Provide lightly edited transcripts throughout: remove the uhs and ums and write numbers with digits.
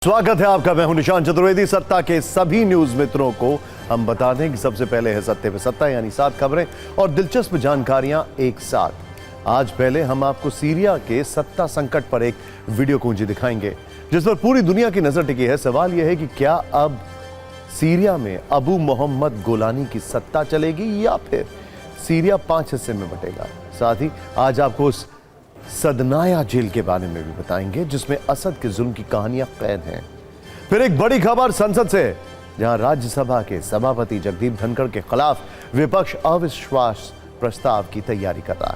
स्वागत है आपका। मैं हूं निशान चतुर्वेदी। सत्ता के सभी न्यूज मित्रों को हम बता दें कि सबसे पहले है सत्ते पे सत्ता, यानी 7 खबरें और दिलचस्प जानकारियां एक साथ। आज पहले हम आपको सीरिया के सत्ता संकट पर एक वीडियो कुंजी दिखाएंगे जिस पर पूरी दुनिया की नजर टिकी है। सवाल यह है कि क्या अब सीरिया में अबू मोहम्मद गोलानी की सत्ता चलेगी या फिर सीरिया 5 हिस्से में बटेगा। साथ ही आज आपको उस सदनाया जेल के बारे में भी बताएंगे जिसमें असद के जुल्म की कहानियां कैद हैं। फिर एक बड़ी खबर संसद से, जहां राज्यसभा के सभापति जगदीप धनखड़ के खिलाफ विपक्ष अविश्वास प्रस्ताव की तैयारी कर रहा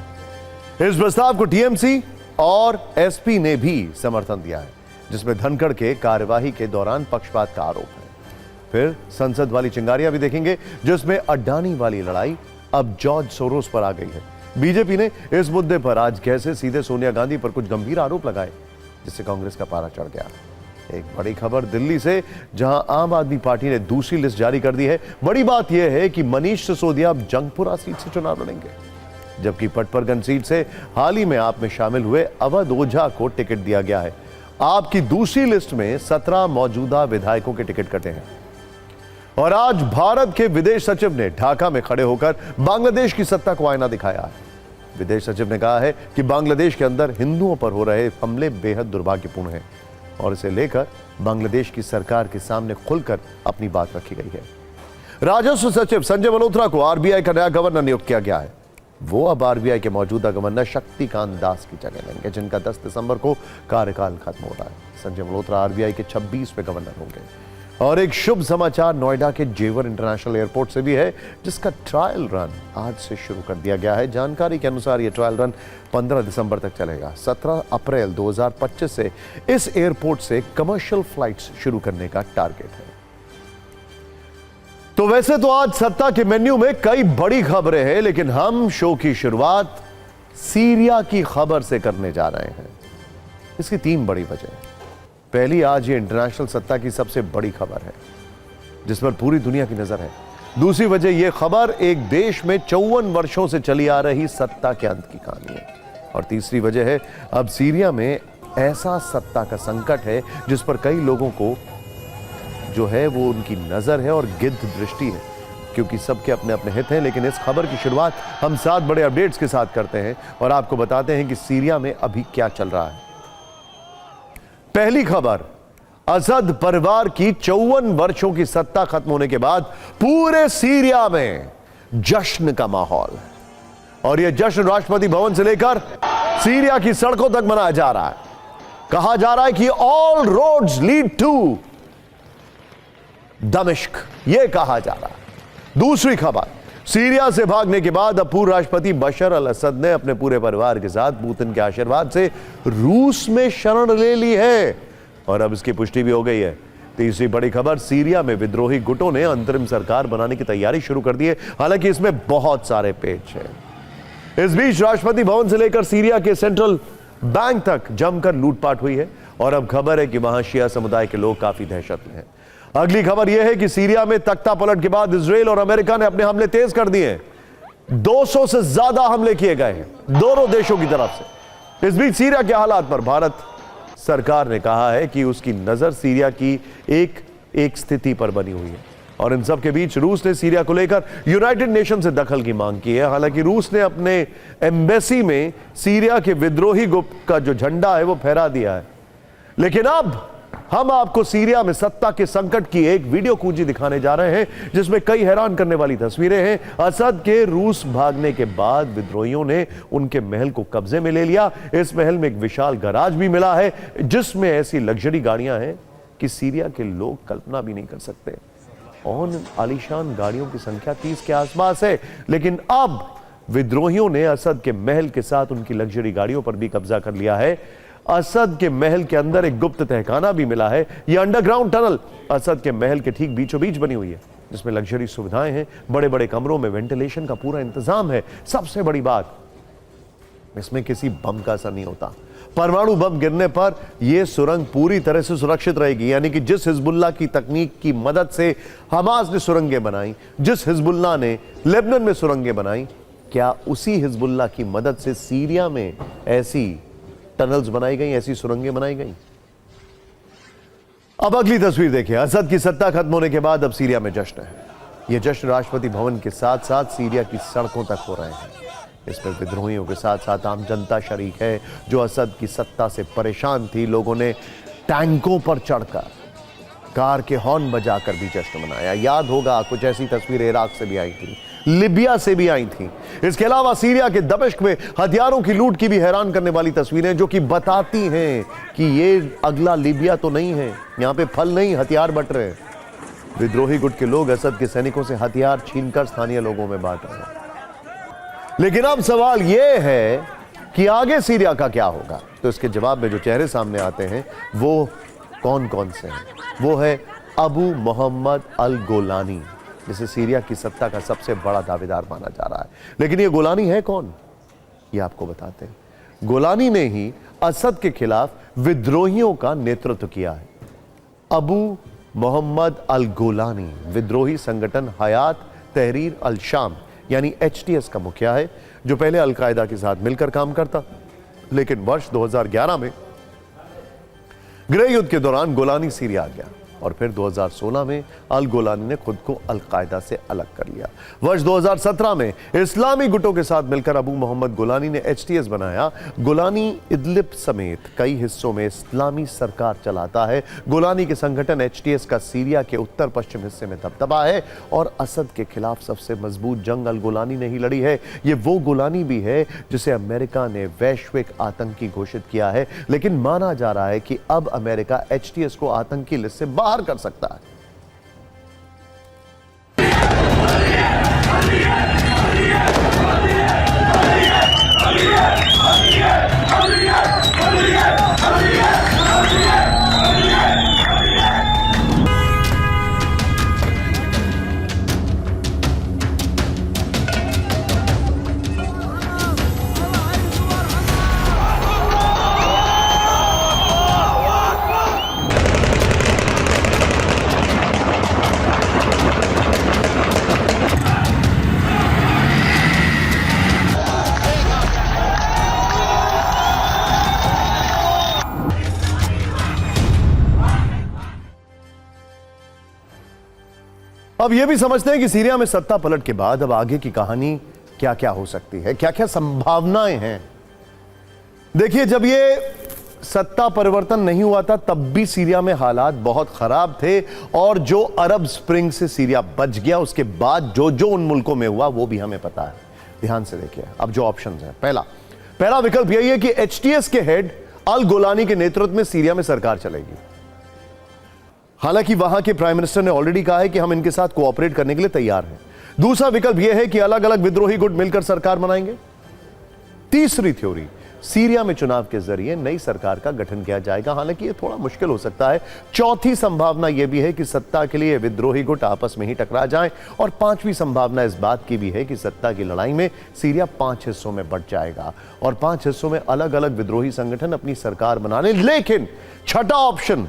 है। इस प्रस्ताव को टीएमसी और एसपी ने भी समर्थन दिया है, जिसमें धनखड़ के कार्यवाही के दौरान पक्षपात का आरोप है। फिर संसद वाली चिंगारियां भी देखेंगे जिसमें अडानी वाली लड़ाई अब जॉर्ज सोरोस पर आ गई है। बीजेपी ने इस मुद्दे पर आज कैसे सीधे सोनिया गांधी पर कुछ गंभीर आरोप लगाए, जिससे कांग्रेस का पारा चढ़ गया। एक बड़ी खबर दिल्ली से, जहां आम आदमी पार्टी ने दूसरी लिस्ट जारी कर दी है। बड़ी बात यह है कि मनीष सिसोदिया अब जंगपुरा सीट से चुनाव लड़ेंगे, जबकि पटपरगंज सीट से हाल ही में आप में शामिल हुए अवध ओझा को टिकट दिया गया है। आपकी दूसरी लिस्ट में 17 मौजूदा विधायकों के टिकट कटे हैं। और आज भारत के विदेश सचिव ने ढाका में खड़े होकर बांग्लादेश की सत्ता को आईना दिखाया है। विदेश सचिव ने कहा है कि बांग्लादेश के अंदर हिंदुओं पर हो रहे हमले बेहद दुर्भाग्यपूर्ण हैं और इसे लेकर बांग्लादेश की सरकार के सामने खुलकर अपनी बात रखी गई है। राजस्व सचिव संजय मल्होत्रा को आरबीआई का नया गवर्नर नियुक्त किया गया है। वो अब आरबीआई के मौजूदा गवर्नर शक्तिकांत दास की जगह लेंगे, जिनका 10 दिसंबर को कार्यकाल खत्म हो रहा है। संजय मल्होत्रा आरबीआई के 26वें गवर्नर होंगे। और एक शुभ समाचार नोएडा के जेवर इंटरनेशनल एयरपोर्ट से भी है, जिसका ट्रायल रन आज से शुरू कर दिया गया है। जानकारी के अनुसार यह ट्रायल रन 15 दिसंबर तक चलेगा। 17 अप्रैल 2025 से इस एयरपोर्ट से कमर्शियल फ्लाइट्स शुरू करने का टारगेट है। तो वैसे तो आज सत्ता के मेन्यू में कई बड़ी खबरें हैं, लेकिन हम शो की शुरुआत सीरिया की खबर से करने जा रहे हैं। इसकी 3 बड़ी वजह है। पहली, आज ये इंटरनेशनल सत्ता की सबसे बड़ी खबर है जिस पर पूरी दुनिया की नजर है। दूसरी वजह, यह खबर एक देश में 54 वर्षों से चली आ रही सत्ता के अंत की कहानी है। और तीसरी वजह है, अब सीरिया में ऐसा सत्ता का संकट है जिस पर कई लोगों को जो है वो उनकी नजर है और गिद्ध दृष्टि है, क्योंकि सबके अपने अपने हित हैं। लेकिन इस खबर की शुरुआत हम 7 बड़े अपडेट्स के साथ करते हैं और आपको बताते हैं कि सीरिया में अभी क्या चल रहा है। पहली खबर, असद परिवार की 54 वर्षों की सत्ता खत्म होने के बाद पूरे सीरिया में जश्न का माहौल है। और यह जश्न राष्ट्रपति भवन से लेकर सीरिया की सड़कों तक मनाया जा रहा है। कहा जा रहा है कि ऑल रोड्स लीड टू दमिश्क, यह कहा जा रहा है। दूसरी खबर, सीरिया से भागने के बाद अब पूर्व राष्ट्रपति बशर अल असद ने अपने पूरे परिवार के साथ पुतिन के आशीर्वाद से रूस में शरण ले ली है और अब इसकी पुष्टि भी हो गई है। तीसरी बड़ी खबर, सीरिया में विद्रोही गुटों ने अंतरिम सरकार बनाने की तैयारी शुरू कर दी है। हालांकि इसमें बहुत सारे पेच हैं। इस बीच राष्ट्रपति भवन से लेकर सीरिया के सेंट्रल बैंक तक जमकर लूटपाट हुई है और अब खबर है कि वहां शिया समुदाय के लोग काफी दहशत में हैं। अगली खबर यह है कि सीरिया में तख्ता पलट के बाद इजराइल और अमेरिका ने अपने हमले तेज कर दिए हैं। 200 से ज्यादा हमले किए गए हैं दोनों देशों की तरफ से। इस बीच सीरिया के हालात पर भारत सरकार ने कहा है कि उसकी नजर सीरिया की एक स्थिति पर बनी हुई है। और इन सब के बीच रूस ने सीरिया को लेकर यूनाइटेड नेशन से दखल की मांग की है। हालांकि रूस ने अपने एम्बेसी में सीरिया के विद्रोही गुट का जो झंडा है वो फहरा दिया है। लेकिन अब हम आपको सीरिया में सत्ता के संकट की एक वीडियो कुंजी दिखाने जा रहे हैं जिसमें कई हैरान करने वाली तस्वीरें हैं। असद के रूस भागने के बाद विद्रोहियों ने उनके महल को कब्जे में ले लिया। इस महल में एक विशाल गैराज भी मिला है जिसमें ऐसी लग्जरी गाड़ियां हैं कि सीरिया के लोग कल्पना भी नहीं कर सकते। और आलीशान गाड़ियों की संख्या 30 के आसपास है। लेकिन अब विद्रोहियों ने असद के महल के साथ उनकी लग्जरी गाड़ियों पर भी कब्जा कर लिया है। असद के महल के अंदर एक गुप्त तहखाना भी मिला है। यह अंडरग्राउंड टनल असद के महल के ठीक बीचों बीच बनी हुई है, जिसमें लग्जरी सुविधाएं हैं। बड़े बड़े कमरों में वेंटिलेशन का पूरा इंतजाम है। सबसे बड़ी बात, इसमें किसी बम का असर नहीं होता। परमाणु बम गिरने पर यह सुरंग पूरी तरह से सुरक्षित रहेगी। यानी कि जिस हिजबुल्लाह की तकनीक की मदद से हमास ने सुरंगें बनाई, जिस हिजबुल्लाह ने लेबनान में सुरंगें बनाई, क्या उसी हिजबुल्लाह की मदद से सीरिया में ऐसी टनल्स बनाई गई, ऐसी सुरंगें बनाई गई? अब अगली तस्वीर देखिए। असद की सत्ता खत्म होने के बाद अब सीरिया में जश्न है। यह जश्न राष्ट्रपति भवन के साथ साथ सीरिया की सड़कों तक हो रहे हैं। इसमें विद्रोहियों के साथ साथ आम जनता शरीक है जो असद की सत्ता से परेशान थी। लोगों ने टैंकों पर चढ़कर, कार के हॉर्न बजाकर भी जश्न मनाया। याद होगा कुछ ऐसी तस्वीरें इराक से भी आई थी, लिबिया से भी आई थी। इसके अलावा सीरिया के दमिश्क में हथियारों की लूट की भी हैरान करने वाली तस्वीरें जो कि बताती हैं कि ये अगला लिबिया तो नहीं है, यहां पे फल नहीं हथियार बट रहे हैं। विद्रोही गुट के लोग असद के सैनिकों से हथियार छीनकर स्थानीय लोगों में बांट रहे हैं। लेकिन अब सवाल यह है कि आगे सीरिया का क्या होगा। तो इसके जवाब में जो चेहरे सामने आते हैं वो कौन कौन से हैं। वो है अबू मोहम्मद अल गोलानी, जिसे सीरिया की सत्ता का सबसे बड़ा दावेदार माना जा रहा है। लेकिन ये गोलानी है कौन, ये आपको बताते हैं। गोलानी ने ही असद के खिलाफ विद्रोहियों का नेतृत्व किया है। अबू मोहम्मद अल गोलानी विद्रोही संगठन हयात तहरीर अल शाम यानी HTS का मुखिया है, जो पहले अल कायदा के साथ मिलकर काम करता। लेकिन वर्ष 2011 में गृह युद्ध के दौरान गोलानी सीरिया आ गया और फिर 2016 में अल गोलानी ने खुद को अल कायदा से अलग कर लिया। वर्ष 2017 में इस्लामी गुटों के साथ मिलकर अबू मोहम्मद गोलानी ने HTS बनाया। गोलानी इदलिब समेत कई हिस्सों में इस्लामी सरकार चलाता है। गोलानी के संगठन HTS का सीरिया के उत्तर पश्चिम हिस्से में दबदबा है और असद के खिलाफ सबसे मजबूत जंग अल गोलानी ने ही लड़ी है। ये वो गोलानी भी है जिसे अमेरिका ने वैश्विक आतंकी घोषित किया है। लेकिन माना जा रहा है कि अब अमेरिका HTS को आतंकी लिस्ट से बाहर कर सकता है। अब यह भी समझते हैं कि सीरिया में सत्ता पलट के बाद अब आगे की कहानी क्या क्या हो सकती है, क्या क्या संभावनाएं हैं। देखिए, जब ये सत्ता परिवर्तन नहीं हुआ था तब भी सीरिया में हालात बहुत खराब थे और जो अरब स्प्रिंग से सीरिया बच गया उसके बाद जो जो उन मुल्कों में हुआ वो भी हमें पता है। ध्यान से देखिए अब जो ऑप्शंस हैं। पहला विकल्प यही है कि HTS के हेड अल गोलानी के नेतृत्व में सीरिया में सरकार चलेगी। हालांकि वहां के प्राइम मिनिस्टर ने ऑलरेडी कहा है कि हम इनके साथ कोऑपरेट करने के लिए तैयार हैं। दूसरा विकल्प यह है कि अलग अलग विद्रोही गुट मिलकर सरकार बनाएंगे। तीसरी थ्योरी, सीरिया में चुनाव के जरिए नई सरकार का गठन किया जाएगा। हालांकि यह थोड़ा मुश्किल हो सकता है। चौथी संभावना यह भी है कि सत्ता के लिए विद्रोही गुट आपस में ही टकरा जाएं। और पांचवी संभावना इस बात की भी है कि सत्ता की लड़ाई में सीरिया 5 हिस्सों में बंट जाएगा और 5 हिस्सों में अलग अलग विद्रोही संगठन अपनी सरकार बनाने। लेकिन छठा ऑप्शन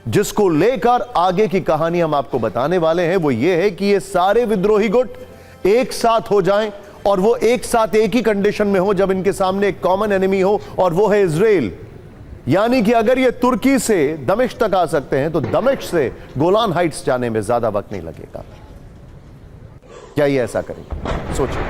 जिसको लेकर आगे की कहानी हम आपको बताने वाले हैं वो ये है कि ये सारे विद्रोही गुट एक साथ हो जाएं और वो एक साथ एक ही कंडीशन में हो जब इनके सामने एक कॉमन एनिमी हो और वो है इजराइल। यानी कि अगर ये तुर्की से दमिश्क तक आ सकते हैं तो दमिश्क से गोलान हाइट्स जाने में ज्यादा वक्त नहीं लगेगा। क्या ये ऐसा करेंगे? सोचिए।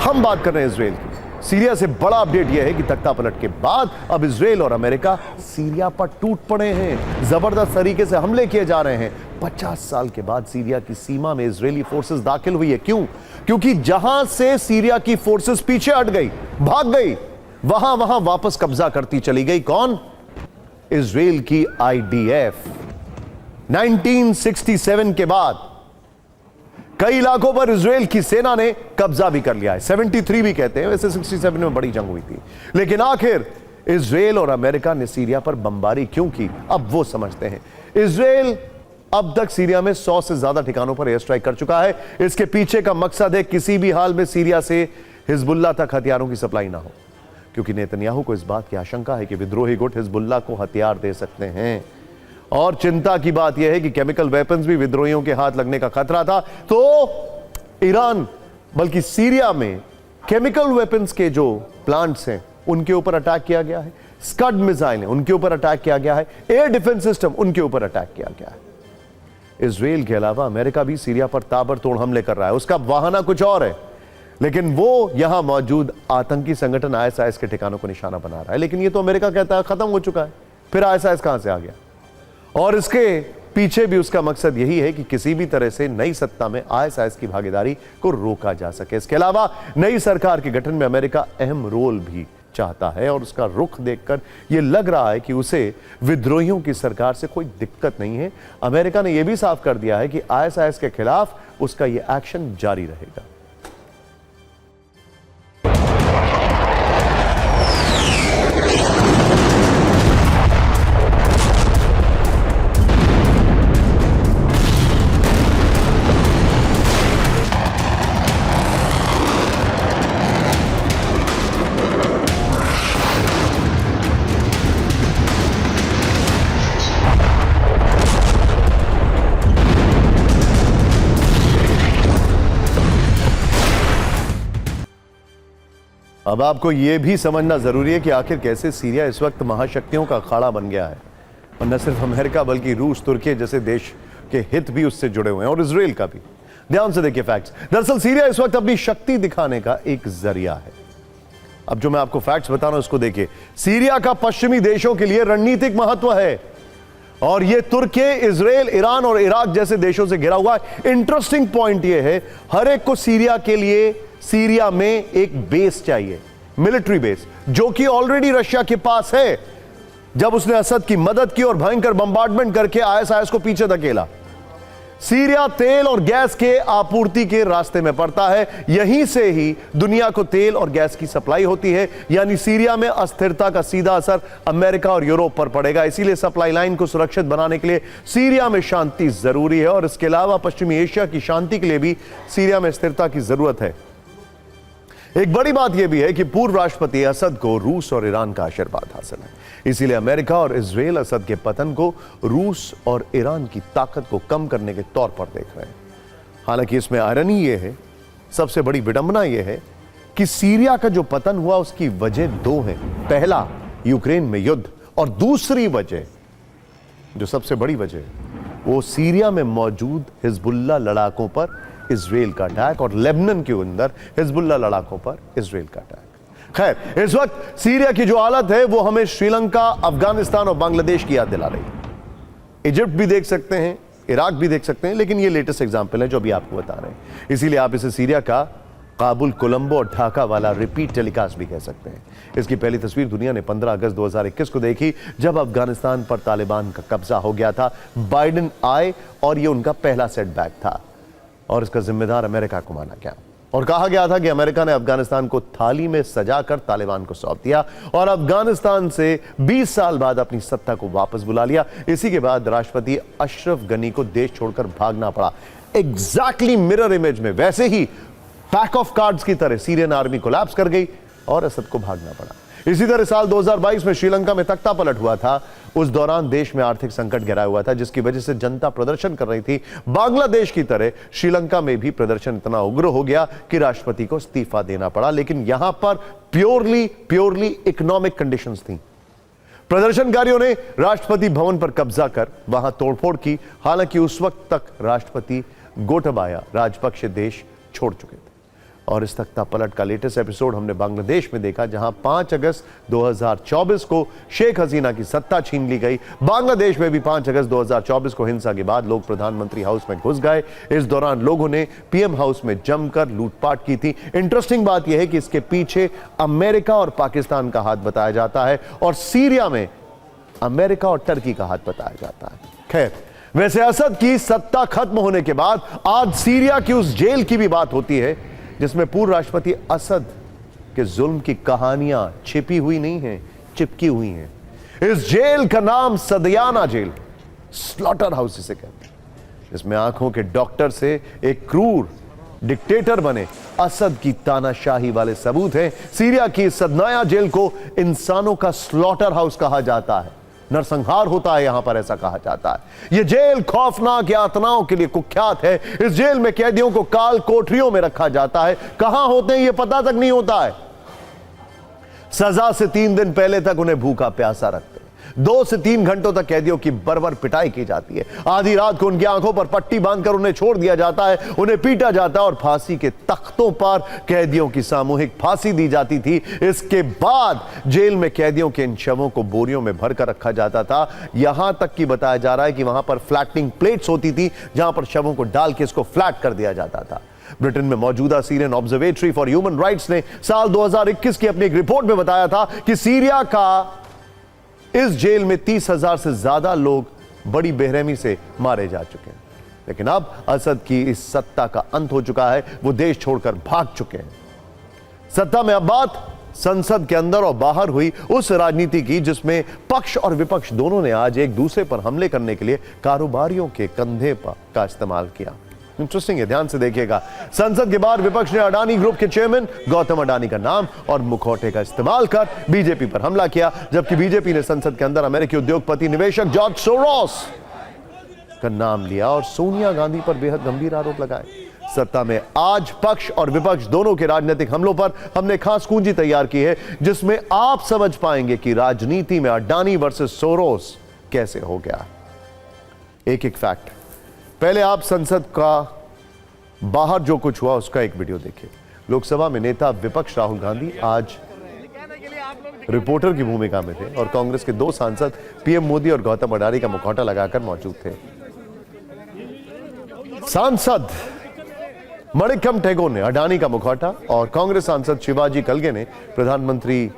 हम बात कर रहे हैं इजराइल की। सीरिया से बड़ा अपडेट यह है कि तख्ता पलट के बाद अब इजराइल और अमेरिका सीरिया पर टूट पड़े हैं। जबरदस्त तरीके से हमले किए जा रहे हैं। 50 साल के बाद सीरिया की सीमा में इजरायली फोर्सेस दाखिल हुई है। क्यों? क्योंकि जहां से सीरिया की फोर्सेस पीछे हट गई, भाग गई, वहां वापस कब्जा करती चली गई। कौन? इजराइल की IDF। 1967 के बाद कई इलाकों पर इजराइल की सेना ने कब्जा भी कर लिया है। 73 भी कहते हैं, वैसे 67 में बड़ी जंग हुई थी। लेकिन आखिर इजराइल और अमेरिका ने सीरिया पर बमबारी क्यों की, अब वो समझते हैं। इजराइल अब तक सीरिया में 100 से ज्यादा ठिकानों पर एयर स्ट्राइक कर चुका है। इसके पीछे का मकसद है किसी भी हाल में सीरिया से हिजबुल्लाह तक हथियारों की सप्लाई ना हो, क्योंकि नेतन्याहू को इस बात की आशंका है कि विद्रोही गुट हिजबुल्लाह को हथियार दे सकते हैं। और चिंता की बात यह है कि केमिकल वेपन्स भी विद्रोहियों के हाथ लगने का खतरा था। तो ईरान बल्कि सीरिया में केमिकल वेपन्स के जो प्लांट्स हैं उनके ऊपर अटैक किया गया है। स्कड मिसाइलें उनके ऊपर अटैक किया गया है, एयर डिफेंस सिस्टम उनके ऊपर अटैक किया गया है। इजराइल के अलावा अमेरिका भी सीरिया पर ताबड़तोड़ हमले कर रहा है। उसका बहाना कुछ और है, लेकिन वो यहां मौजूद आतंकी संगठन आईएसआईएस के ठिकानों को निशाना बना रहा है। लेकिन ये तो अमेरिका कहता है खत्म हो चुका है, फिर आईएसआईएस कहां से आ गया? और इसके पीछे भी उसका मकसद यही है कि किसी भी तरह से नई सत्ता में आईएसआईएस की भागीदारी को रोका जा सके। इसके अलावा नई सरकार के गठन में अमेरिका अहम रोल भी चाहता है और उसका रुख देखकर यह लग रहा है कि उसे विद्रोहियों की सरकार से कोई दिक्कत नहीं है। अमेरिका ने यह भी साफ कर दिया है कि आईएसआईएस के खिलाफ उसका यह एक्शन जारी रहेगा। अब आपको यह भी समझना जरूरी है कि आखिर कैसे सीरिया इस वक्त महाशक्तियों का अखाड़ा बन गया है। और न सिर्फ अमेरिका बल्कि रूस, तुर्की जैसे देश के हित भी उससे जुड़े हुए हैं और इजराइल का भी। ध्यान से देखिए फैक्ट्स। दरअसल सीरिया इस वक्त अपनी शक्ति दिखाने का एक जरिया है। अब जो मैं आपको फैक्ट्स बता रहा हूं उसको देखिए। सीरिया का पश्चिमी देशों के लिए रणनीतिक महत्व है और यह तुर्की, इजराइल, ईरान और इराक जैसे देशों से घिरा हुआ है। इंटरेस्टिंग पॉइंट यह है, हर एक को सीरिया के लिए सीरिया में एक बेस चाहिए, मिलिट्री बेस, जो कि ऑलरेडी रशिया के पास है। जब उसने असद की मदद की और भयंकर बम्बार्डमेंट करके आईएसआईएस को पीछे धकेला। सीरिया तेल और गैस के आपूर्ति के रास्ते में पड़ता है, यहीं से ही दुनिया को तेल और गैस की सप्लाई होती है। यानी सीरिया में अस्थिरता का सीधा असर अमेरिका और यूरोप पर पड़ेगा। इसीलिए सप्लाई लाइन को सुरक्षित बनाने के लिए सीरिया में शांति जरूरी है और इसके अलावा पश्चिमी एशिया की शांति के लिए भी सीरिया में स्थिरता की जरूरत है। एक बड़ी बात यह भी है कि पूर्व राष्ट्रपति असद को रूस और ईरान का आशीर्वाद हासिल है। इसीलिए अमेरिका और इजराइल असद के पतन को रूस और ईरान की ताकत को कम करने के तौर पर देख रहे हैं। हालांकि इसमें आयरनी यह है, सबसे बड़ी विडंबना यह है कि सीरिया का जो पतन हुआ उसकी वजह दो है। पहला, यूक्रेन में युद्ध, और दूसरी वजह, जो सबसे बड़ी वजह है, वो सीरिया में मौजूद हिजबुल्लाह लड़ाकों पर इजराइल का अटैक और लेबनान के अंदर हिजबुल्लाह लड़ाकों पर इजराइल का अटैक। खैर, इस वक्त सीरिया की जो हालत है वो हमें श्रीलंका, अफगानिस्तान और बांग्लादेश की याद दिला रही है। इजिप्ट भी देख सकते हैं, इराक भी देख सकते हैं, लेकिन ये लेटेस्ट एग्जाम्पल है जो अभी आपको बता रहे हैं। इसीलिए आप इसे सीरिया का काबुल, कोलंबो और ढाका वाला रिपीट टेलीकास्ट भी कह सकते हैं। इसकी पहली तस्वीर दुनिया ने 15 अगस्त 2021 को देखी, जब अफगानिस्तान पर तालिबान का कब्जा हो गया था। बाइडेन आए और ये उनका पहला सेटबैक था और इसका जिम्मेदार अमेरिका को माना गया और कहा गया था कि अमेरिका ने अफगानिस्तान को थाली में सजाकर तालिबान को सौंप दिया और अफगानिस्तान से 20 साल बाद अपनी सत्ता को वापस बुला लिया। इसी के बाद राष्ट्रपति अशरफ गनी को देश छोड़कर भागना पड़ा। एग्जैक्टली मिरर इमेज में, वैसे ही पैक ऑफ कार्ड्स की तरह सीरियन आर्मी कोलैप्स कर गई और असद को भागना पड़ा। इसी तरह साल 2022 में श्रीलंका में तख्ता पलट हुआ था। उस दौरान देश में आर्थिक संकट गहराया हुआ था, जिसकी वजह से जनता प्रदर्शन कर रही थी। बांग्लादेश की तरह श्रीलंका में भी प्रदर्शन इतना उग्र हो गया कि राष्ट्रपति को इस्तीफा देना पड़ा। लेकिन यहां पर प्योरली इकोनॉमिक कंडीशंस थी। प्रदर्शनकारियों ने राष्ट्रपति भवन पर कब्जा कर वहां तोड़फोड़ की। हालांकि उस वक्त तक राष्ट्रपति गोटाबाया राजपक्षे देश छोड़ चुके थे। और इस तख्ता पलट का लेटेस्ट एपिसोड हमने बांग्लादेश में देखा, जहां 5 अगस्त 2024 को शेख हसीना की सत्ता छीन ली गई। बांग्लादेश में भी 5 अगस्त 2024 को हिंसा के बाद लोग प्रधानमंत्री हाउस में घुस गए। इस दौरान लोगों ने पीएम हाउस में जमकर लूटपाट की थी। इंटरेस्टिंग बात यह है कि इसके पीछे अमेरिका और पाकिस्तान का हाथ बताया जाता है और सीरिया में अमेरिका और टर्की का हाथ बताया जाता है। खैर, वैसे असद की सत्ता खत्म होने के बाद आज सीरिया की उस जेल की भी बात होती है जिसमें पूर्व राष्ट्रपति असद के जुल्म की कहानियां छिपी हुई नहीं हैं, चिपकी हुई हैं। इस जेल का नाम सदयाना जेल, स्लॉटर हाउस जिसे कहते हैं, जिसमें आंखों के डॉक्टर से एक क्रूर डिक्टेटर बने असद की तानाशाही वाले सबूत हैं। सीरिया की सदनाया जेल को इंसानों का स्लॉटर हाउस कहा जाता है। नरसंहार होता है यहां पर, ऐसा कहा जाता है। यह जेल खौफनाक यातनाओं के लिए कुख्यात है। इस जेल में कैदियों को काल कोठरियों में रखा जाता है। कहां होते हैं यह पता तक नहीं होता है। सजा से 3 दिन पहले तक उन्हें भूखा प्यासा रखते, 2 से 3 घंटों तक कैदियों की बर्बर पिटाई की जाती है। आधी रात को उनकी आंखों पर पट्टी बांधकर उन्हें छोड़ दिया जाता है, उन्हें पीटा जाता है और फांसी के तख्तों पर कैदियों की सामूहिक फांसी दी जाती थी। इसके बाद जेल में कैदियों के इन शवों को बोरियों में भरकर रखा जाता था। यहां तक कि बताया जा रहा है कि वहां पर फ्लैटिंग प्लेट्स होती थी जहां पर शवों को डाल के इसको फ्लैट कर दिया जाता था। ब्रिटेन में मौजूदा Syrian observatory for human rights ने साल 2021 की अपनी एक रिपोर्ट में बताया था कि सीरिया का इस जेल में 30,000 से ज्यादा लोग बड़ी बेरहमी से मारे जा चुके हैं। लेकिन अब असद की इस सत्ता का अंत हो चुका है, वो देश छोड़कर भाग चुके हैं। सत्ता में अब बात संसद के अंदर और बाहर हुई उस राजनीति की जिसमें पक्ष और विपक्ष दोनों ने आज एक दूसरे पर हमले करने के लिए कारोबारियों के कंधे का इस्तेमाल किया। इंटरेस्टिंग है, ध्यान से देखिएगा। संसद के बाहर विपक्ष ने अडानी ग्रुप के चेयरमैन गौतम अडानी का नाम और मुखौटे का इस्तेमाल कर बीजेपी पर हमला किया, जबकि बीजेपी ने संसद के अंदर अमेरिकी उद्योगपति निवेशक जॉर्ज सोरोस का नाम लिया और सोनिया गांधी पर बेहद गंभीर आरोप लगाए। सत्ता में आज पक्ष और विपक्ष दोनों के राजनीतिक हमलों पर हमने खास कुंजी तैयार की है, जिसमें आप समझ पाएंगे कि राजनीति में अडानी वर्सेस सोरोस कैसे हो गया। एक एक फैक्ट। पहले आप संसद का बाहर जो कुछ हुआ उसका एक वीडियो देखिए। लोकसभा में नेता विपक्ष राहुल गांधी आज रिपोर्टर की भूमिका में थे और कांग्रेस के 2 सांसद पीएम मोदी और गौतम अडानी का मुखौटा लगाकर मौजूद थे। सांसद मणिकम टैगोर ने अडानी का मुखौटा और कांग्रेस सांसद शिवाजी कलगे ने प्रधानमंत्री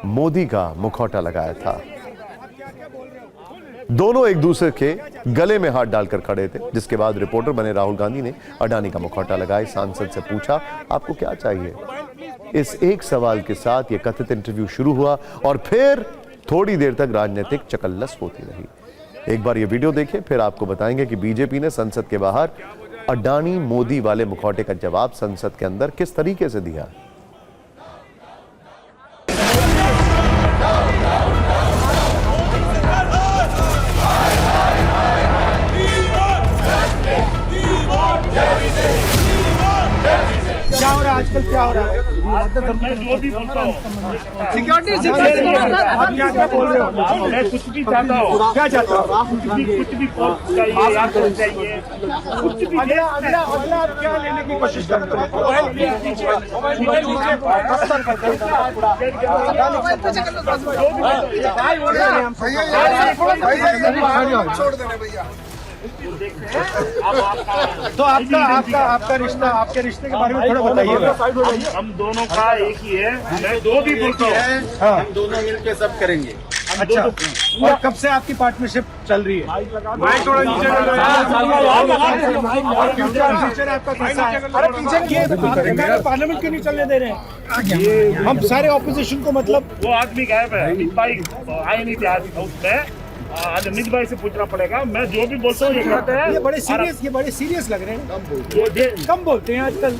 मोदी का मुखौटा लगाया था। दोनों एक दूसरे के गले में हाथ डालकर खड़े थे, जिसके बाद रिपोर्टर बने राहुल गांधी ने अडानी का मुखौटा लगाए सांसद से पूछा, आपको क्या चाहिए? इस एक सवाल के साथ यह कथित इंटरव्यू शुरू हुआ और फिर थोड़ी देर तक राजनीतिक चकल्लस होती रही। एक बार ये वीडियो देखिए, फिर आपको बताएंगे कि बीजेपी ने संसद के बाहर अडानी मोदी वाले मुखौटे का जवाब संसद के अंदर किस तरीके से दिया। क्या हो रहा है आजकल, क्या हो रहा है? मैं जो भी बोलता हूँ सिक्योरिटी आप क्या बोल रहे हो? मैं कुछ भी चाहता हूँ। क्या चाहता हूँ? कुछ भी पोस्ट चाहिए, याद होना चाहिए, कुछ भी अगला आप क्या लेने की कोशिश कर रहे हो? छोड़ देने भैया। तो आपका रिश्ता, आपके रिश्ते के बारे में थोड़ा बताइए। हम दोनों का एक ही है, मैं जो भी बोलता हूँ हम दोनों मिलकर सब करेंगे। अच्छा, और कब से आपकी पार्टनरशिप चल रही है? माइक थोड़ा नीचे आपका कैसा है? अरे पीछे पार्लियामेंट क्यों नहीं चलने दे रहे हैं? हम सारे ऑपोजिशन को, मतलब वो आदमी गायब है, अमित भाई आए नहीं थे आज उसमें। अमित भाई से पूछना पड़ेगा। मैं जो भी बोलता हूँ ये कहते हैं। ये बड़े सीरियस लग रहे हैं। कम बोलते हैं आजकल,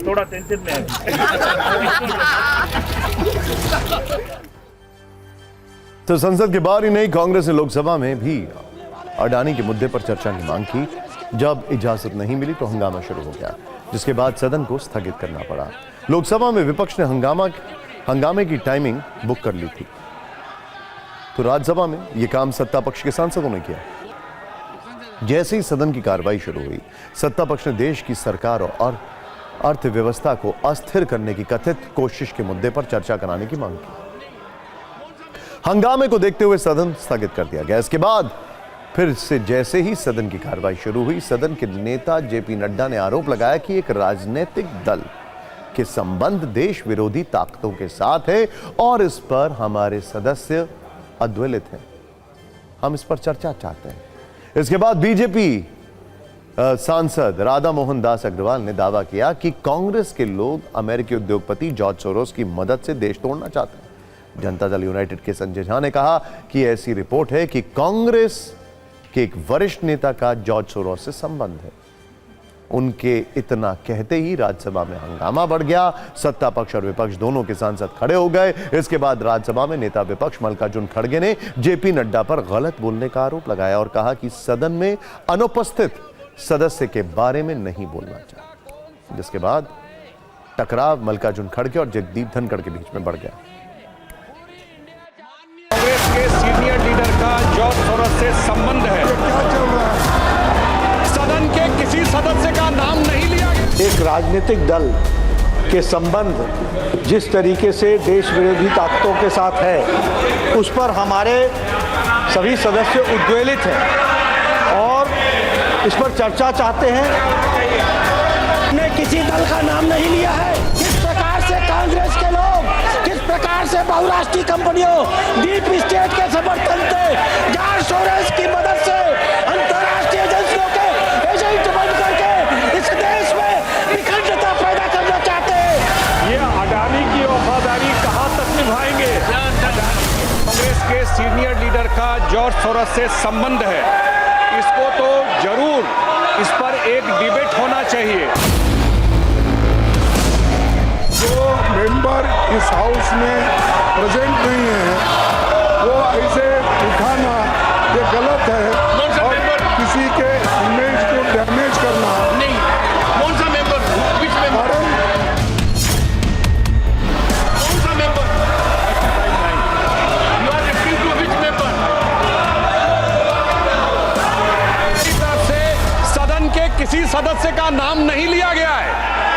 थोड़ा टेंशन में है। तो संसद के बाहर ही नहीं, कांग्रेस ने लोकसभा में भी अडानी के मुद्दे पर चर्चा की मांग की। जब इजाजत नहीं मिली तो हंगामा शुरू हो गया, जिसके बाद सदन को स्थगित करना पड़ा। लोकसभा में विपक्ष ने हंगामे की टाइमिंग बुक कर ली थी, तो राज्यसभा में यह काम सत्ता पक्ष के सांसदों ने किया। जैसे ही सदन की कार्रवाई शुरू हुई, सत्ता पक्ष ने देश की सरकार और अर्थव्यवस्था को अस्थिर करने की कथित कोशिश के मुद्दे पर चर्चा कराने की मांग की। हंगामे को देखते हुए सदन स्थगित कर दिया गया। इसके बाद फिर से जैसे ही सदन की कार्रवाई शुरू हुई, सदन के नेता जेपी नड्डा ने आरोप लगाया कि एक राजनीतिक दल के संबंध देश विरोधी ताकतों के साथ है और इस पर हमारे सदस्य अद्विलित हैं। हम इस पर चर्चा चाहते हैं। इसके बाद बीजेपी सांसद राधा मोहन दास अग्रवाल ने दावा किया कि कांग्रेस के लोग अमेरिकी उद्योगपति जॉर्ज सोरोस की मदद से देश तोड़ना चाहते हैं। जनता दल यूनाइटेड के संजय झा ने कहा कि ऐसी रिपोर्ट है कि कांग्रेस के एक वरिष्ठ नेता का जॉर्ज सोरोस से संबंध है। उनके इतना कहते ही राज्यसभा में हंगामा बढ़ गया। सत्ता पक्ष और विपक्ष दोनों के सांसद खड़े हो गए। इसके बाद राज्यसभा में नेता विपक्ष मल्लिकार्जुन खड़गे ने जेपी नड्डा पर गलत बोलने का आरोप लगाया और कहा कि सदन में अनुपस्थित सदस्य के बारे में नहीं बोलना चाहिए। जिसके बाद टकराव मल्लिकार्जुन खड़गे और जगदीप धनखड़ के बीच में बढ़ गया। कांग्रेस के सीनियर लीडर का जॉर्ज सोरोस से संबंध है। क्या चल रहा है? सदन के किसी सदस्य का नाम नहीं लिया गया। एक राजनीतिक दल के संबंध जिस तरीके से देश विरोधी ताकतों के साथ है, उस पर हमारे सभी सदस्य उद्वेलित हैं और इस पर चर्चा चाहते हैं। ने किसी दल का नाम नहीं लिया है। किस प्रकार से कांग्रेस के लोग, किस प्रकार से बहुराष्ट्रीय कंपनियों, डीप स्टेट के समर्थन से, जॉर्ज सोरोस की मदद से अंतर्राष्ट्रीय एजेंसियों के एजेंट बन करके इस देश में विखंडता पैदा करना चाहते हैं। ये अडानी की वफादारी कहां तक निभाएंगे? कांग्रेस के सीनियर लीडर का जॉर्ज सोरोस से संबंध है, इसको तो जरूर इस पर एक डिबेट होना चाहिए। जो मेंबर इस हाउस में प्रेजेंट नहीं है, वो ऐसे उठाना ये गलत है और किसी के इमेज को डैमेज करना नहीं। कौन सा मेंबर? विच मेंबर? कौन सा मेंबर? You are referring to which member? इस तरफ से सदन के किसी सदस्य का नाम नहीं लिया गया है।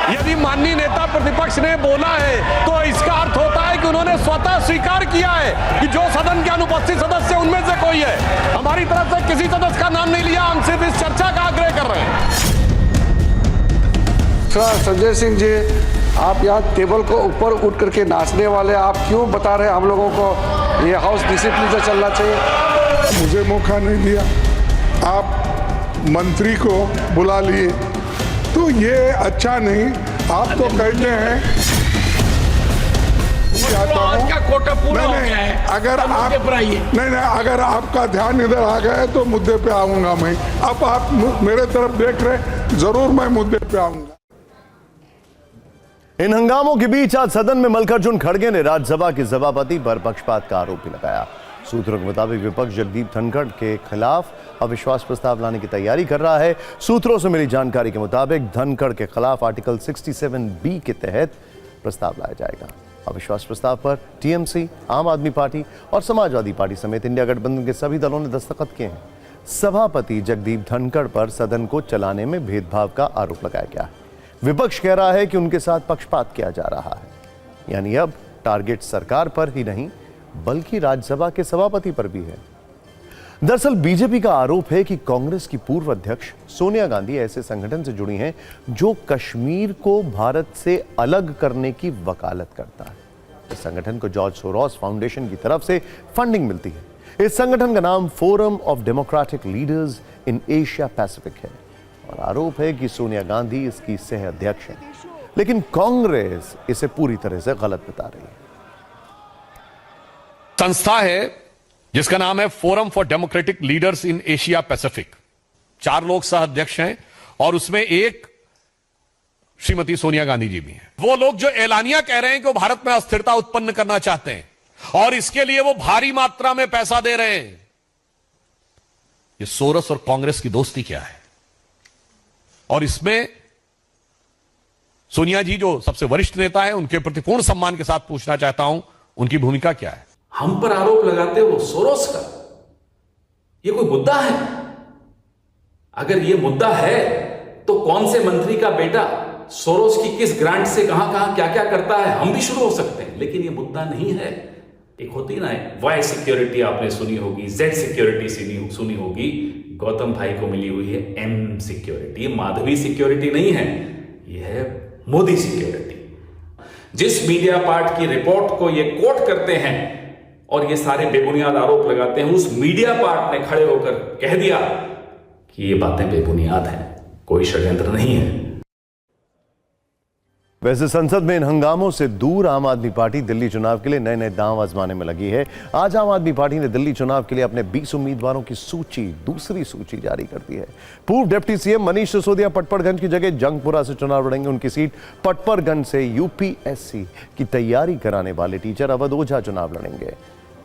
यदि माननीय नेता प्रतिपक्ष ने बोला है तो इसका अर्थ होता है कि उन्होंने स्वतः स्वीकार किया है कि जो सदन के अनुपस्थित सदस्य उनमें से कोई है। हमारी तरफ से किसी सदस्य का नाम नहीं लिया, हम सिर्फ इस चर्चा का आग्रह कर रहे हैं। संजय सिंह जी, आप यहाँ टेबल को ऊपर उठ करके नाचने वाले, आप क्यों बता रहे हैं हम लोगों को ये हाउस डिसिप्लिन से चलना चाहिए? मुझे मौका नहीं दिया, आप मंत्री को बुला लिए, तो ये अच्छा नहीं। आप तो कहते हैं आज का कोटा पूरा हो गया है। अगर आप नहीं, अगर आपका ध्यान इधर आ गया है तो मुद्दे पे आऊंगा मैं। अब आप मेरे तरफ देख रहे, जरूर मैं मुद्दे पे आऊंगा। इन हंगामों के बीच आज सदन में मल्लिकार्जुन खड़गे ने राज्यसभा के सभापति पर पक्षपात का आरोप भी लगाया। सूत्रों के मुताबिक विपक्ष जगदीप धनखड़ के खिलाफ अविश्वास प्रस्ताव लाने की तैयारी कर रहा है। सूत्रों से मिली जानकारी के मुताबिक धनखड़ के खिलाफ आर्टिकल 67B के तहत प्रस्ताव लाया जाएगा। अविश्वास प्रस्ताव पर टीएमसी, आम आदमी पार्टी और समाजवादी पार्टी समेत इंडिया गठबंधन के सभी दलों ने दस्तखत किए हैं। सभापति जगदीप धनखड़ पर सदन को चलाने में भेदभाव का आरोप लगाया गया है। विपक्ष कह रहा है कि उनके साथ पक्षपात किया जा रहा है, यानी अब टारगेट सरकार पर ही नहीं बल्कि राज्यसभा के सभापति पर भी है। दरअसल बीजेपी का आरोप है कि कांग्रेस की पूर्व अध्यक्ष सोनिया गांधी ऐसे संगठन से जुड़ी हैं जो कश्मीर को भारत से अलग करने की वकालत करता है। इस संगठन को जॉर्ज सोरोस फाउंडेशन की तरफ से फंडिंग मिलती है। इस संगठन का नाम forum of democratic leaders in Asia Pacific है और आरोप है कि सोनिया गांधी इसकी सह अध्यक्ष हैं, लेकिन कांग्रेस इसे पूरी तरह से गलत बता रही है। संस्था है जिसका नाम है forum for democratic leaders in Asia Pacific. 4 लोग सह अध्यक्ष हैं और उसमें एक श्रीमती सोनिया गांधी जी भी हैं। वो लोग जो एलानिया कह रहे हैं कि वो भारत में अस्थिरता उत्पन्न करना चाहते हैं और इसके लिए वो भारी मात्रा में पैसा दे रहे हैं। ये सोरोस और कांग्रेस की दोस्ती क्या है? और इसमें सोनिया जी जो सबसे वरिष्ठ नेता है, उनके प्रति पूर्ण सम्मान के साथ पूछना चाहता हूं, उनकी भूमिका क्या है? हम पर आरोप लगाते हो सोरोस का, ये कोई मुद्दा है? अगर ये मुद्दा है तो कौन से मंत्री का बेटा सोरोस की किस ग्रांट से कहां कहां क्या क्या करता है, हम भी शुरू हो सकते हैं, लेकिन ये मुद्दा नहीं है। एक होती ना वाई सिक्योरिटी आपने सुनी होगी, जेड सिक्योरिटी सुनी होगी, गौतम भाई को मिली हुई है एम सिक्योरिटी। ये माधवी सिक्योरिटी नहीं है, ये है मोदी सिक्योरिटी। जिस मीडिया पार्ट की रिपोर्ट को ये कोट करते हैं और ये सारे बेबुनियाद आरोप लगाते हैं, उस मीडिया पार्ट ने खड़े होकर कह दिया कि ये बातें बेबुनियाद हैं, कोई षड्यंत्र नहीं है। वैसे संसद में इन हंगामों से दूर आम आदमी पार्टी दिल्ली चुनाव के लिए नए नए दांव आजमाने में लगी है। आज आम आदमी पार्टी ने दिल्ली चुनाव के लिए अपने 20 उम्मीदवारों की दूसरी सूची जारी कर दी है। पूर्व डिप्टी सीएम मनीष सिसोदिया पटपरगंज की जगह जंगपुरा से चुनाव लड़ेंगे। उनकी सीट पटपरगंज से यूपीएससी की तैयारी कराने वाले टीचर अवध ओझा चुनाव लड़ेंगे।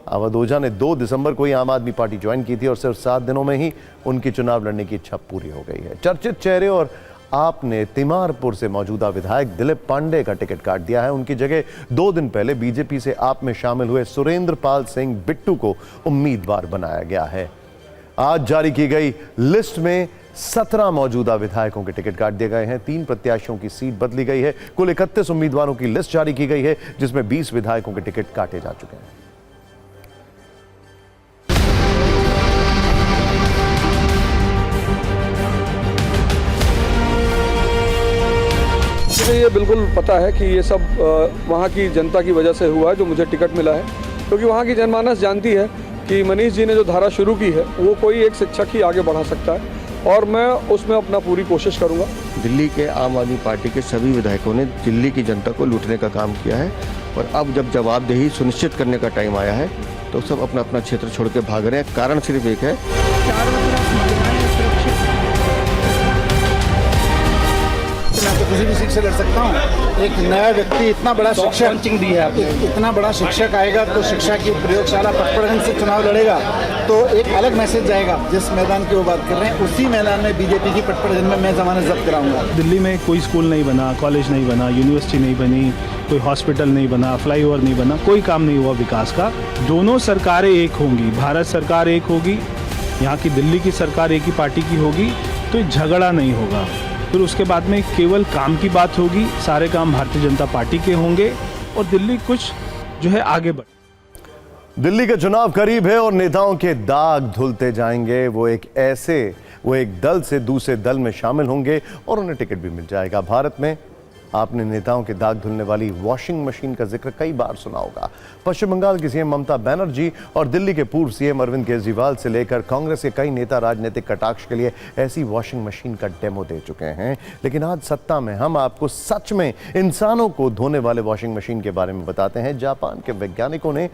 अवध ओझा ने 2 दिसंबर को ही आम आदमी पार्टी ज्वाइन की थी और सिर्फ 7 दिनों में ही उनकी चुनाव लड़ने की इच्छा पूरी हो गई है। चर्चित चेहरे और आपने तिमारपुर से मौजूदा विधायक दिलीप पांडे का टिकट काट दिया है। उनकी जगह 2 दिन पहले बीजेपी से आप में शामिल हुए सुरेंद्र पाल सिंह बिट्टू को उम्मीदवार बनाया गया है। आज जारी की गई लिस्ट में 17 मौजूदा विधायकों के टिकट काट दिए गए हैं। 3 प्रत्याशियों की सीट बदली गई है। कुल 31 उम्मीदवारों की लिस्ट जारी की गई है, जिसमें 20 विधायकों के टिकट काटे जा चुके हैं। मुझे ये बिल्कुल पता है कि ये सब वहाँ की जनता की वजह से हुआ है जो मुझे टिकट मिला है, क्योंकि वहाँ की जनमानस जानती है कि मनीष जी ने जो धारा शुरू की है वो कोई एक शिक्षक ही आगे बढ़ा सकता है, और मैं उसमें अपना पूरी कोशिश करूँगा। दिल्ली के आम आदमी पार्टी के सभी विधायकों ने दिल्ली की जनता को लूटने का काम किया है, और अब जब जवाबदेही सुनिश्चित करने का टाइम आया है तो सब अपना अपना क्षेत्र छोड़ के भाग रहे हैं। कारण सिर्फ एक है, मैं तो किसी भी सीट से लड़ सकता हूँ। एक नया व्यक्ति, इतना बड़ा शिक्षक दी है, इतना बड़ा शिक्षक आएगा तो शिक्षा की प्रयोगशाला पटपड़गंज से चुनाव लड़ेगा तो एक अलग मैसेज जाएगा। जिस मैदान की वो बात कर रहे हैं उसी मैदान में बीजेपी की पटपड़गंज में मैं जमानत जब्त कराऊंगा। दिल्ली में कोई स्कूल नहीं बना, कॉलेज नहीं बना, यूनिवर्सिटी नहीं बनी, कोई हॉस्पिटल नहीं बना, फ्लाईओवर नहीं बना, कोई काम नहीं हुआ विकास का। दोनों सरकारें एक होंगी, भारत सरकार एक होगी, यहाँ की दिल्ली की सरकार एक ही पार्टी की होगी, तो झगड़ा नहीं होगा। फिर उसके बाद में केवल काम की बात होगी, सारे काम भारतीय जनता पार्टी के होंगे और दिल्ली कुछ जो है आगे बढ़। दिल्ली का चुनाव करीब है और नेताओं के दाग धुलते जाएंगे। वो एक दल से दूसरे दल में शामिल होंगे और उन्हें टिकट भी मिल जाएगा। भारत में आपने नेताओं के दाग धुलने वाली वॉशिंग मशीन का जिक्र कई बार सुना होगा। पश्चिम बंगाल की सीएम ममता बनर्जी और दिल्ली के पूर्व सीएम अरविंद केजरीवाल से लेकर कांग्रेस के कई नेता राजनीतिक कटाक्ष के लिए ऐसी वॉशिंग मशीन का डेमो दे चुके हैं। लेकिन आज सत्ता में हम आपको सच में इंसानों को धोने वाले वॉशिंग मशीन के बारे में बताते हैं। जापान के वैज्ञानिकों ने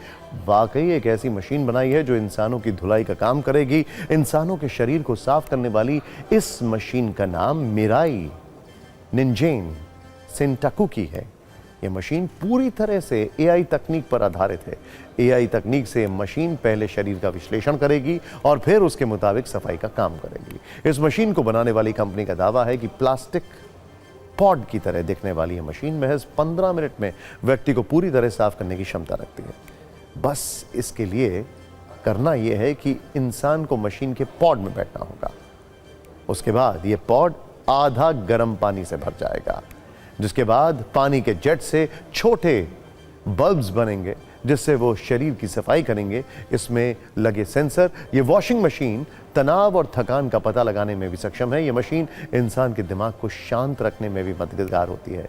वाकई एक ऐसी मशीन बनाई है जो इंसानों की धुलाई का काम करेगी। इंसानों के शरीर को साफ करने वाली इस मशीन का नाम मिराई निंजेन सेंटाकुकी है। यह मशीन पूरी तरह से एआई तकनीक पर आधारित है। एआई तकनीक से मशीन पहले शरीर का विश्लेषण करेगी और फिर उसके मुताबिक सफाई का काम करेगी। इस मशीन को बनाने वाली कंपनी का दावा है कि प्लास्टिक पॉड की तरह दिखने वाली यह मशीन महज 15 मिनट में व्यक्ति को पूरी तरह साफ करने की क्षमता रखती है। बस इसके लिए करना यह है कि इंसान को मशीन के पॉड में बैठना होगा। उसके बाद यह पॉड आधा गर्म पानी से भर जाएगा, जिसके बाद पानी के जेट से छोटे बल्ब्स बनेंगे जिससे वो शरीर की सफाई करेंगे। इसमें लगे सेंसर ये वॉशिंग मशीन तनाव और थकान का पता लगाने में भी सक्षम है। ये मशीन इंसान के दिमाग को शांत रखने में भी मददगार होती है।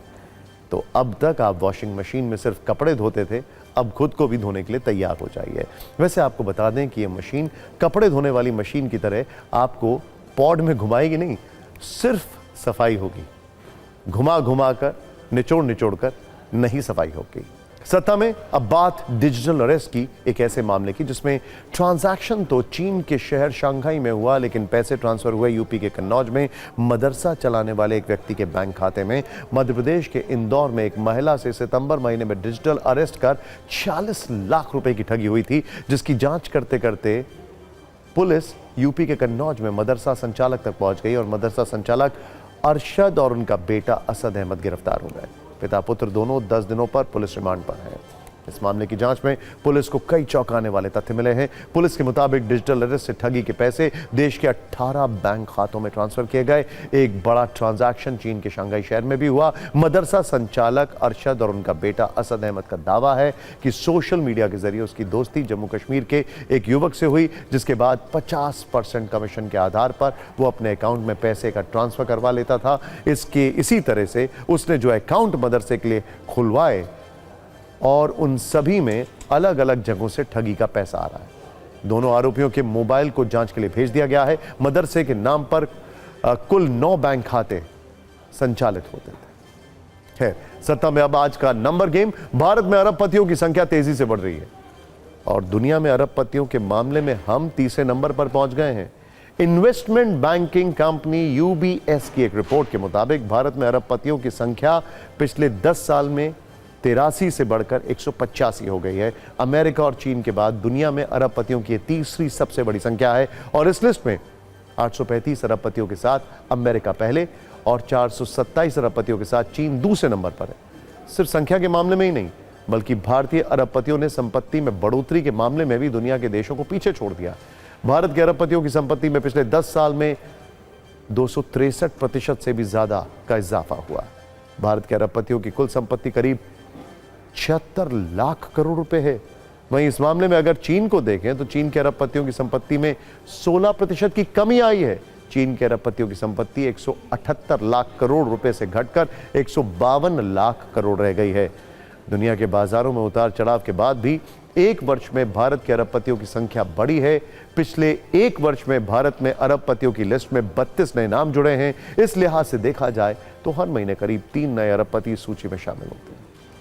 तो अब तक आप वॉशिंग मशीन में सिर्फ कपड़े धोते थे, अब खुद को भी धोने के लिए तैयार हो जाइए। वैसे आपको बता दें कि ये मशीन कपड़े धोने वाली मशीन की तरह आपको पॉड में घुमाएगी नहीं, सिर्फ सफाई होगी। घुमा घुमा कर निचोड़ कर नहीं सफाई होगी। सत्ता में अब बात डिजिटल अरेस्ट की, एक ऐसे मामले की जिसमें ट्रांजैक्शन तो चीन के शहर शंघाई में हुआ, लेकिन पैसे ट्रांसफर हुए यूपी के कन्नौज में मदरसा चलाने वाले एक व्यक्ति के बैंक खाते में। मध्य प्रदेश के इंदौर में एक महिला से सितंबर महीने में डिजिटल अरेस्ट कर 40 लाख रुपए की ठगी हुई थी, जिसकी जांच करते करते पुलिस यूपी के कन्नौज में मदरसा संचालक तक पहुंच गई और मदरसा संचालक अरशद और उनका बेटा असद अहमद गिरफ्तार हो गए। पिता पुत्र दोनों 10 दिनों पर पुलिस रिमांड पर हैं। इस मामले की जांच में पुलिस को कई चौंकाने वाले तथ्य मिले हैं। पुलिस के मुताबिक डिजिटल अरेस्ट से ठगी के पैसे देश के 18 बैंक खातों में ट्रांसफर किए गए। एक बड़ा ट्रांजैक्शन चीन के शंघाई शहर में भी हुआ। मदरसा संचालक अरशद और उनका बेटा असद अहमद का दावा है कि सोशल मीडिया के जरिए उसकी दोस्ती जम्मू कश्मीर के एक युवक से हुई, जिसके बाद 50% कमीशन के आधार पर वो अपने अकाउंट में पैसे का ट्रांसफर करवा लेता था। इसी तरह से उसने जो अकाउंट मदरसे के लिए खुलवाए और उन सभी में अलग अलग जगहों से ठगी का पैसा आ रहा है। दोनों आरोपियों के मोबाइल को जांच के लिए भेज दिया गया है। मदरसे के नाम पर कुल 9 बैंक खाते संचालित होते थे। खैर, सत्ता में अब आज का नंबर गेम। भारत में अरबपतियों की संख्या तेजी से बढ़ रही है और दुनिया में अरबपतियों के मामले में हम तीसरे नंबर पर पहुंच गए हैं। इन्वेस्टमेंट बैंकिंग कंपनी यूबीएस की एक रिपोर्ट के मुताबिक भारत में अरबपतियों की संख्या पिछले 10 साल में 83 से बढ़कर 185 हो गई है। अमेरिका और चीन के बाद दुनिया में अरबपतियों की तीसरी सबसे बड़ी संख्या है और इस लिस्ट में 835 अरबपतियों के साथ अमेरिका पहले और 427 अरबपतियों के साथ चीन दूसरे नंबर पर है। सिर्फ संख्या के मामले में ही नहीं, बल्कि भारतीय अरबपतियों ने संपत्ति में बढ़ोतरी के मामले में भी दुनिया के देशों को पीछे छोड़ दिया। भारत के अरबपतियों की संपत्ति में पिछले 10 साल में 263% से भी ज्यादा का इजाफा हुआ। भारत के अरबपतियों की कुल संपत्ति करीब 76 लाख करोड़ रुपए है। वहीं इस मामले में अगर चीन को देखें तो चीन के अरबपतियों की संपत्ति में 16% की कमी आई है। चीन के अरबपतियों की संपत्ति 178 लाख करोड़ रुपए से घटकर 152 लाख करोड़ रह गई है। दुनिया के बाजारों में उतार चढ़ाव के बाद भी एक वर्ष में भारत के अरबपतियों की संख्या बढ़ी है। पिछले एक वर्ष में भारत में अरबपतियों की लिस्ट में 32 नए नाम जुड़े हैं। इस लिहाज से देखा जाए तो हर महीने करीब 3 नए अरबपति सूची में शामिल होते हैं।